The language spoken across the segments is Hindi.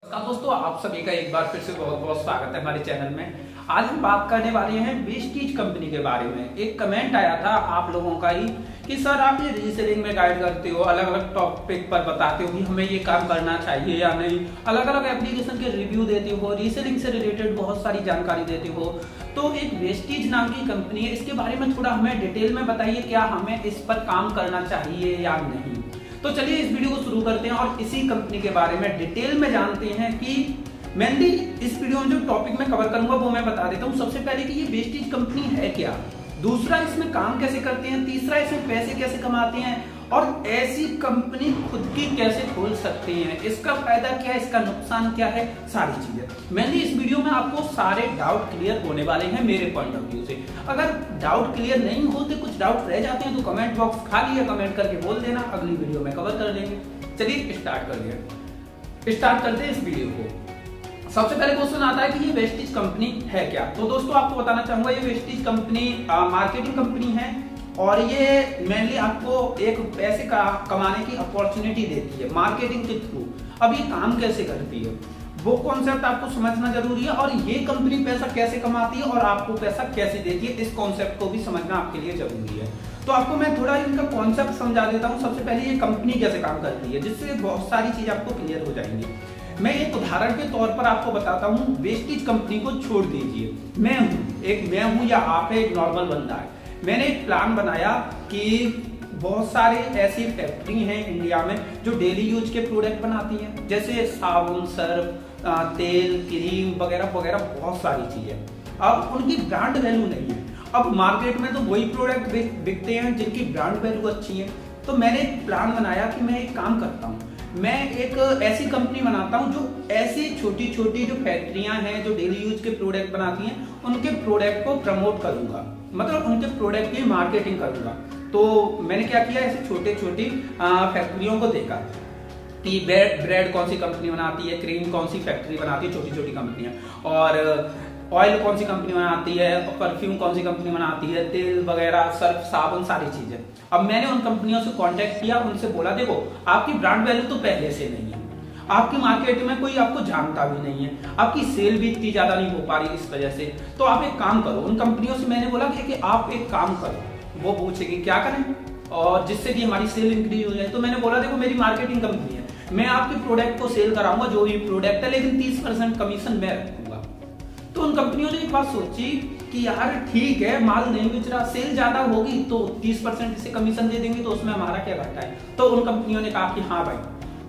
नमस्कार दोस्तों, आप सभी का एक बार फिर से बहुत बहुत स्वागत है हमारे चैनल में। आज हम बात करने वाले हैं वेस्टीज कंपनी के बारे में। एक कमेंट आया था आप लोगों का ही कि सर आप ये रीसेलिंग में गाइड करते हो, अलग अलग टॉपिक पर बताते हो कि हमें ये काम करना चाहिए या नहीं, अलग अलग एप्लीकेशन के रिव्यू देते हो, रीसेलिंग से रिलेटेड बहुत सारी जानकारी देते हो। तो एक वेस्टीज नाम की कंपनी है, इसके बारे में थोड़ा हमें डिटेल में बताइए, क्या हमें इस पर काम करना चाहिए या नहीं। तो चलिए इस वीडियो को शुरू करते हैं और इसी कंपनी के बारे में डिटेल में जानते हैं कि मेनली इस वीडियो में जो टॉपिक मैं कवर करूंगा वो मैं बता देता हूं। सबसे पहले कि ये वेस्टीज कंपनी है क्या, दूसरा इसमें काम कैसे करते हैं, तीसरा इसमें पैसे कैसे कमाते हैं और ऐसी कंपनी खुद की कैसे खोल सकते हैं, इसका फायदा क्या है, इसका नुकसान क्या है, सारी चीजें मैंने इस वीडियो में आपको सारे डाउट क्लियर होने वाले हैं मेरे पॉइंट ऑफ व्यू से। अगर डाउट क्लियर नहीं होते, कुछ डाउट रह जाते हैं तो कमेंट बॉक्स खाली है, कमेंट करके बोल देना, अगली वीडियो में कवर कर लेंगे। चलिए स्टार्ट करते हैं इस वीडियो को। सबसे पहले क्वेश्चन आता है कि ये वेस्टीज कंपनी है क्या। तो दोस्तों आपको बताना चाहूंगा, ये वेस्टीज कंपनी मार्केटिंग कंपनी है और ये मेनली आपको एक पैसे का कमाने की अपॉर्चुनिटी देती है मार्केटिंग के थ्रू। अब ये काम कैसे करती है वो कॉन्सेप्ट आपको समझना जरूरी है, और ये कंपनी पैसा कैसे कमाती है और आपको पैसा कैसे देती है, इस कॉन्सेप्ट को भी समझना आपके लिए जरूरी है। तो आपको मैं थोड़ा इनका कॉन्सेप्ट समझा देता हूँ। सबसे पहले ये कंपनी कैसे काम करती है, जिससे बहुत सारी चीजें आपको क्लियर हो जाएंगी। मैं एक उदाहरण के तौर पर आपको बताता हूँ। वेस्टीज कंपनी को छोड़ दीजिए, मैं हूँ या आप एक नॉर्मल बंदा है। मैंने एक प्लान बनाया कि बहुत सारे ऐसी फैक्ट्री हैं इंडिया में जो डेली यूज के प्रोडक्ट बनाती हैं, जैसे साबुन, सर्फ, तेल, क्रीम वगैरह वगैरह बहुत सारी चीजें। अब उनकी ब्रांड वैल्यू नहीं है। अब मार्केट में तो वही प्रोडक्ट बिकते हैं जिनकी ब्रांड वैल्यू अच्छी है। तो मैंने एक प्लान बनाया कि मैं एक काम करता हूँ, मैं एक ऐसी कंपनी बनाता हूँ जो ऐसी छोटी छोटी जो फैक्ट्रियां हैं जो डेली यूज के प्रोडक्ट बनाती हैं, उनके प्रोडक्ट को प्रमोट करूंगा, मतलब उनके प्रोडक्ट की मार्केटिंग करूंगा। तो मैंने क्या किया, ऐसे छोटे छोटी फैक्ट्रियों को देखा कि ब्रेड कौन सी कंपनी बनाती है, क्रीम कौन सी फैक्ट्री बनाती है, छोटी छोटी कंपनियां, और ऑयल कौन सी कंपनी बनाती है, परफ्यूम कौन सी कंपनी बनाती है, तेल वगैरह, सर्फ, साबुन, सारी चीजें। अब मैंने उन कंपनियों से कांटेक्ट किया, उनसे बोला देखो आपकी ब्रांड वैल्यू तो पहले से नहीं है, आपकी मार्केट में कोई आपको जानता भी नहीं है, आपकी सेल भी इतनी ज्यादा नहीं हो पा रही इस वजह से। तो आप एक काम करो, उन कंपनियों से मैंने बोला कि आप एक काम करो। वो पूछेगी क्या करें और जिससे कि हमारी सेल इंक्रीज हो जाए। तो मैंने बोला देखो मेरी मार्केटिंग कंपनी है, मैं आपके प्रोडक्ट को सेल कराऊंगा जो भी प्रोडक्ट है, लेकिन 30% कमीशन मैं रखूंगा। तो उन कंपनियों ने एक बात सोची कि यार ठीक है, माल नहीं बेच रहा, सेल ज्यादा होगी तो 30% इसे कमीशन दे देंगे, तो उसमें हमारा क्या घाटा है। तो उन कंपनियों ने कहा कि हाँ भाई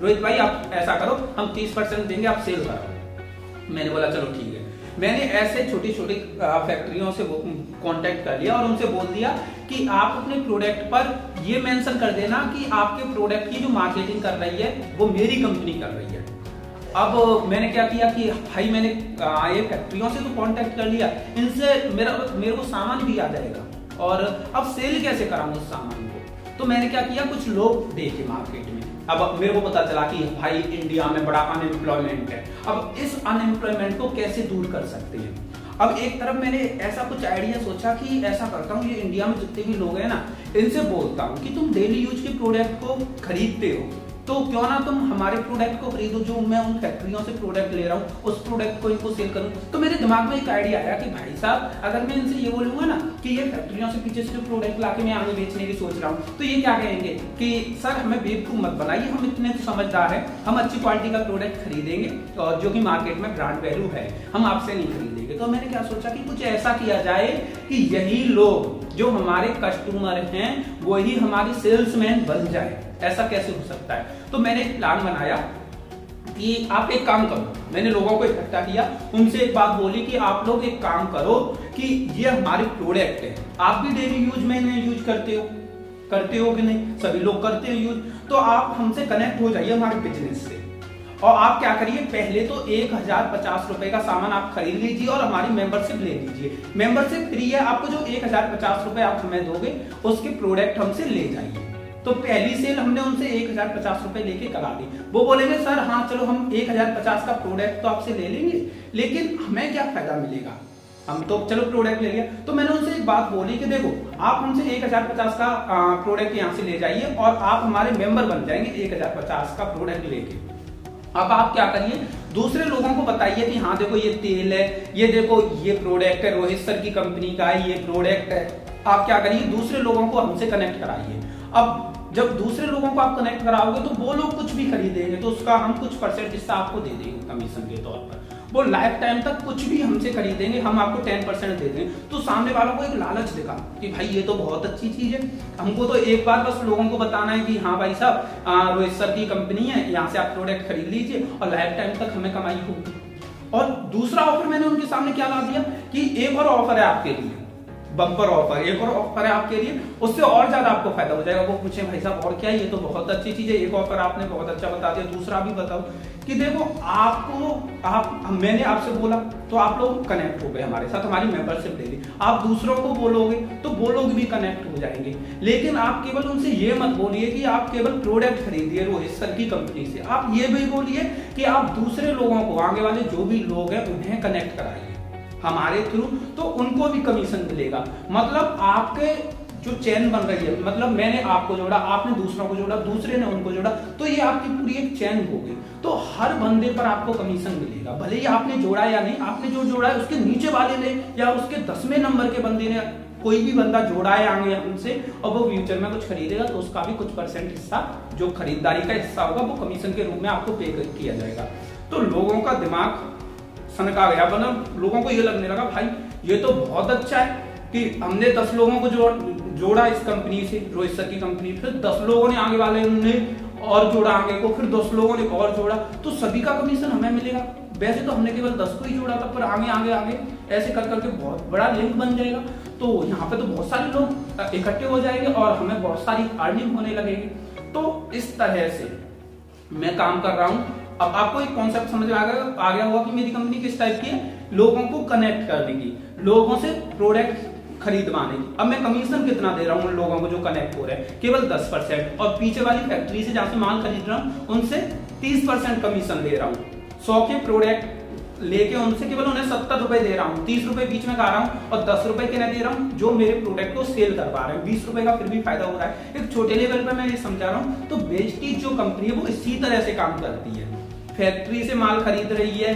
रोहित भाई आप ऐसा करो, हम 30% देंगे, आप सेल करो। मैंने बोला चलो ठीक है। मैंने ऐसे छोटी छोटी फैक्ट्रियों से कांटेक्ट कर लिया और उनसे बोल दिया कि आप अपने प्रोडक्ट पर ये मेंशन कर देना कि आपके प्रोडक्ट की जो मार्केटिंग कर रही है वो मेरी कंपनी कर रही है। अब मैंने क्या किया कि भाई मैंने ये फैक्ट्रियों से तो कांटेक्ट कर लिया, इनसे मेरे को सामान भी आ जाएगा, और अब सेल कैसे कराऊंगा उस सामान को। तो मैंने क्या किया, कुछ लोग देखे मार्केट में। अब मेरे को पता चला कि भाई इंडिया में बड़ा अनएम्प्लॉयमेंट है, अब इस अनएम्प्लॉयमेंट को कैसे दूर कर सकते हैं। अब एक तरफ मैंने ऐसा कुछ आइडिया सोचा कि ऐसा करता हूँ, ये इंडिया में जितने भी लोग हैं ना, इनसे बोलता हूँ कि तुम डेली यूज के प्रोडक्ट को खरीदते हो, तो क्यों ना तुम हमारे प्रोडक्ट को खरीदो, जो मैं उन फैक्ट्रियों से प्रोडक्ट ले रहा हूँ उस प्रोडक्ट को इनको सेल करूँ। तो मेरे दिमाग में एक आइडिया आया कि भाई साहब अगर मैं इनसे ये बोलूंगा ना कि ये फैक्ट्रियों से पीछे से जो प्रोडक्ट लाके मैं आगे बेचने की सोच रहा हूँ, तो ये क्या कहेंगे कि सर हमें बेवकूफ मत बनाइए, हम इतने तो समझदार हैं, हम अच्छी क्वालिटी का प्रोडक्ट खरीदेंगे और जो कि मार्केट में ब्रांड वैल्यू है, हम आपसे नहीं खरीदेंगे। तो मैंने क्या सोचा कि कुछ ऐसा किया जाए कि यही लोग जो हमारे कस्टमर हैं वही हमारी सेल्समैन बन जाए। ऐसा कैसे हो सकता है। तो मैंने एक प्लान बनाया कि आप एक काम करो, मैंने लोगों को इकट्ठा किया, उनसे एक बात बोली कि आप लोग एक काम करो कि ये हमारे प्रोडक्ट है, आप भी डेली यूज में इन्हें यूज करते हो कि नहीं, सभी लोग करते हैं यूज, तो आप हमसे कनेक्ट हो जाइए हमारे बिजनेस से। और आप क्या करिए, पहले तो 1050 रुपए का सामान आप खरीद लीजिए और हमारी मेंबरशिप ले लीजिए। मेंबरशिप फ्री है, आपको जो 1050 रुपए आप हमें दोगे उसके प्रोडक्ट हमसे ले जाइए। तो पहली सेल हमने उनसे 1050 रुपए लेके करा दी। वो बोलेंगे सर हाँ चलो हम 1050 का प्रोडक्ट तो आपसे ले लेंगे, लेकिन हमें क्या फायदा मिलेगा, हम तो चलो प्रोडक्ट ले लिया। तो मैंने उनसे एक बात बोली कि देखो आप हमसे 1050 का प्रोडक्ट यहाँ से ले जाइए और आप हमारे मेंबर बन जाएंगे 1050 का प्रोडक्ट लेके। अब आप क्या करिए, दूसरे लोगों को बताइए कि हाँ देखो ये तेल है, ये देखो ये प्रोडक्ट है, रोहित सर की कंपनी का है, ये प्रोडक्ट है। आप क्या करिए, दूसरे लोगों को हमसे कनेक्ट कराइए। अब जब दूसरे लोगों को आप कनेक्ट कराओगे तो वो लोग कुछ भी खरीदेंगे तो उसका हम कुछ परसेंट हिस्सा आपको दे देंगे कमीशन के तौर पर। वो लाइफ टाइम तक कुछ भी हमसे खरीदेंगे, हम आपको 10% दे देंगे। तो सामने वालों को एक लालच दिखा कि भाई ये तो बहुत अच्छी चीज है, हमको तो एक बार बस लोगों को बताना है कि हाँ भाई साहब रोहित सर की कंपनी है, यहाँ से आप प्रोडक्ट खरीद लीजिए और लाइफ टाइम तक हमें कमाई होगी। और दूसरा ऑफर मैंने उनके सामने क्या ला दिया कि एक और ऑफर है आपके लिए, बम्पर ऑफर, एक और ऑफर है आपके लिए, उससे और ज्यादा आपको फायदा हो जाएगा। वो पूछे भाई साहब और क्या है, ये तो बहुत अच्छी चीज है, एक ऑफर आपने बहुत अच्छा बता दिया, दूसरा भी बताओ। कि देखो मैंने आपसे बोला तो आप लोग कनेक्ट हो गए हमारे साथ, हमारी मेंबरशिप ले ली। आप दूसरों को बोलोगे तो वो लोग भी कनेक्ट हो जाएंगे। लेकिन आप केवल उनसे ये मत बोलिए कि आप केवल प्रोडक्ट खरीदिए रोहित सर की कंपनी से, आप ये भी बोलिए कि आप दूसरे लोगों को, आगे वाले जो भी लोग हैं उन्हें कनेक्ट कराइए हमारे थ्रू, तो उनको भी कमीशन मिलेगा। मतलब आपके जो चेन बन रही है, मतलब मैंने आपको जोड़ा, आपने दूसरों को जोड़ा, दूसरे ने उनको जोड़ा, तो ये आपकी पूरी एक चेन हो गई। तो हर बंदे पर आपको कमीशन मिलेगा, भले ही आपने जोड़ा या नहीं। आपने जो जोड़ा है उसके नीचे वाले ने या उसके 10वें नंबर के बंदे ने, कोई भी बंदा जोड़ा है आगे हमसे और वो फ्यूचर में कुछ खरीदेगा तो उसका भी कुछ परसेंट हिस्सा, जो खरीदारी का हिस्सा होगा, वो कमीशन के रूप में आपको पे किया जाएगा। तो लोगों का दिमाग सनका गया, मतलब लोगों को ये लगने लगा भाई ये तो बहुत अच्छा है कि हमने 10 लोगों को जोड़ा इस कंपनी से, रोहित सर की कंपनी, फिर 10 लोगों ने आगे वाले ने और जोड़ा आगे को, फिर 10 लोगों ने और जोड़ा, तो सभी का कमीशन हमें मिलेगा। वैसे तो हमने केवल 10 को ही जोड़ा था, पर आगे आगे आगे ऐसे कर करके बहुत बड़ा लिंक बन जाएगा। तो यहाँ पे तो बहुत सारे लोग इकट्ठे हो जाएंगे और हमें बहुत सारी अर्निंग होने लगेगी। तो इस तरह से मैं काम कर रहा हूँ। अब आपको एक कॉन्सेप्ट समझ में आ गया होगा कि मेरी कंपनी किस टाइप की है, लोगों को कनेक्ट करने की, लोगों से प्रोडक्ट खरीदवाने की। अब मैं कमीशन कितना दे रहा हूँ उन लोगों को जो कनेक्ट हो रहे हैं, केवल 10%, और पीछे वाली फैक्ट्री से जहां से माल खरीद रहा हूँ उनसे 30% कमीशन दे रहा हूँ। 100 के प्रोडक्ट लेके उनसे केवल उन्हें 70 रुपए दे रहा हूँ, 30 रुपए बीच में खा रहा हूँ और 10 रुपए के नहीं दे रहा हूँ जो मेरे प्रोडक्ट को सेल करवा रहे हैं। 20 रुपए का फिर भी फायदा हो रहा है। एक छोटे लेवल पे मैं ये समझा रहा हूँ। तो वेस्टीज जो कंपनी है वो इसी तरह से काम करती है, फैक्ट्री से माल खरीद रही है,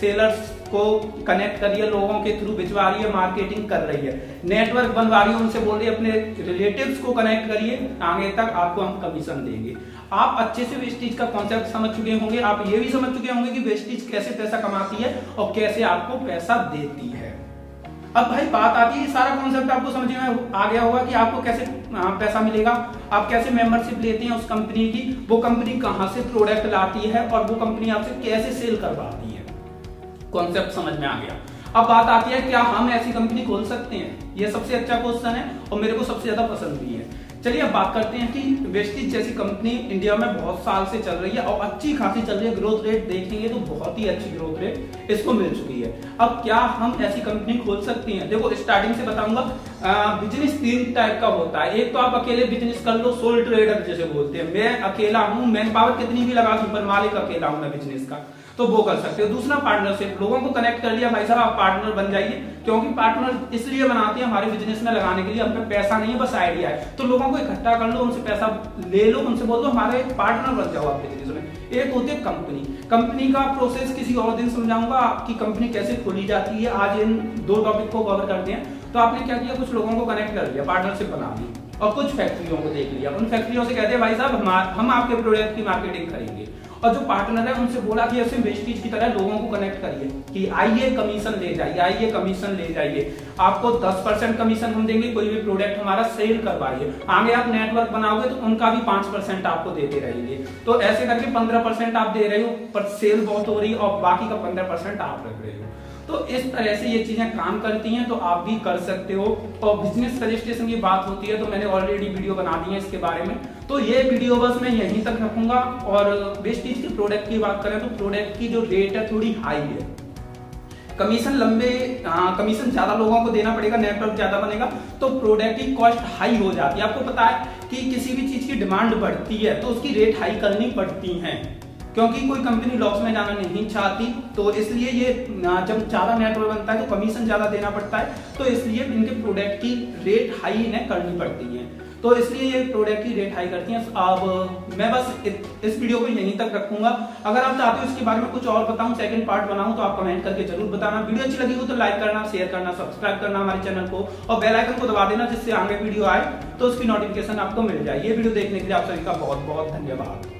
सेलर्स को कनेक्ट करिए, लोगों के थ्रू भिजवा रही है, मार्केटिंग कर रही है, नेटवर्क बनवा रही है, उनसे बोल रही है अपने रिलेटिव्स को कनेक्ट करिए, आगे तक आपको हम कमीशन देंगे। आप अच्छे से वेस्टीज का कॉन्सेप्ट समझ चुके होंगे। आप ये भी समझ चुके होंगे कि वेस्टीज कैसे पैसा कमाती है और कैसे आपको पैसा देती है। अब भाई बात आती है, सारा कॉन्सेप्ट आपको समझ में आ गया होगा कि आपको कैसे पैसा मिलेगा, आप कैसे मेंबरशिप लेते हैं उस कंपनी की, वो कंपनी कहां से प्रोडक्ट लाती है और वो कंपनी आपसे कैसे सेल करवाती है। कॉन्सेप्ट समझ में आ गया। अब बात आती है क्या हम ऐसी कंपनी खोल सकते हैं, ये सबसे अच्छा क्वेश्चन है और मेरे को सबसे ज्यादा पसंद भी है। चलिए अब बात करते हैं कि वेस्टीज जैसी कंपनी इंडिया में बहुत साल से चल रही है और अच्छी खासी चल रही है। ग्रोथ रेट देखेंगे तो बहुत ही अच्छी ग्रोथ रेट इसको मिल चुकी है। अब क्या हम ऐसी कंपनी खोल सकते हैं? देखो स्टार्टिंग से बताऊंगा, बिजनेस 3 टाइप का होता है। एक तो आप अकेले बिजनेस कर लो, सोल ट्रेडर जैसे बोलते हैं, मैं अकेला हूं, मैन पावर कितनी भी लगा दूं पर मालिक अकेला हूं मैं बिजनेस का, तो वो कर सकते हो। दूसरा पार्टनरशिप, लोगों को कनेक्ट कर लिया, भाई साहब आप पार्टनर बन जाइए, क्योंकि पार्टनर इसलिए बनाते हैं हमारे बिजनेस में लगाने के लिए, हम पे पैसा नहीं है बस आइडिया है। तो लोगों को इकट्ठा कर लो, उनसे पैसा ले लो, उनसे बोल दो हमारे पार्टनर बन जाओ आप बिजनेस में। एक होती है कंपनी। कंपनी का प्रोसेस किसी और दिन समझाऊंगा, आपकी कंपनी कैसे खोली जाती है। आज इन 2 टॉपिक को कवर करते हैं। तो आपने क्या किया, कुछ लोगों को कनेक्ट कर लिया, पार्टनरशिप बना ली और कुछ फैक्ट्रियों को देख लिया। उन फैक्ट्रियों से कहते हैं भाई साहब हम आपके प्रोडक्ट की मार्केटिंग करेंगे, और जो पार्टनर है उनसे बोला कि ऐसे वेस्टीज की तरह लोगों को कनेक्ट करिए कि आइए कमीशन ले जाइए, आइए कमीशन ले जाइए, आपको 10% कमीशन हम देंगे, कोई भी प्रोडक्ट हमारा सेल करवाइए। आगे आप नेटवर्क बनाओगे तो उनका भी 5% आपको देते रहेंगे। तो ऐसे करके 15% आप दे रहे हो, पर सेल बहुत हो रही है और बाकी का 15% आप रख रहे हो। तो इस तरह से ये चीजें काम करती हैं, तो आप भी कर सकते हो। और बिजनेस रजिस्ट्रेशन की बात होती है तो मैंने ऑलरेडी वीडियो बना दी है इसके बारे में, तो ये वीडियो बस मैं यहीं तक रखूंगा। और वेस्टीज के प्रोडक्ट की बात करें तो प्रोडक्ट की जो रेट है थोड़ी हाई है, कमीशन ज्यादा लोगों को देना पड़ेगा, नेटवर्क ज्यादा बनेगा तो प्रोडक्ट की कॉस्ट हाई हो जाती है। आपको पता है कि किसी भी चीज की डिमांड बढ़ती है तो उसकी रेट हाई करनी पड़ती है, क्योंकि कोई कंपनी लॉस में जाना नहीं चाहती। तो इसलिए ये जब ज्यादा नेटवर्क बनता है तो कमीशन ज्यादा देना पड़ता है, तो इसलिए इनके प्रोडक्ट की रेट हाई इन्हें करनी पड़ती है। तो इसलिए ये प्रोडक्ट की रेट हाई करती हैं। अब मैं बस इस वीडियो को यहीं तक रखूंगा। अगर आप चाहते हो इसके बारे में कुछ और बताऊं, सेकंड पार्ट बनाऊं, तो आप कमेंट करके जरूर बताना। वीडियो अच्छी लगी हो तो लाइक करना, शेयर करना, सब्सक्राइब करना हमारे चैनल को और बेल आइकन को दबा देना, जिससे आगे वीडियो आए तो उसकी नोटिफिकेशन आपको मिल जाए। ये वीडियो देखने के लिए आप सभी का बहुत बहुत धन्यवाद।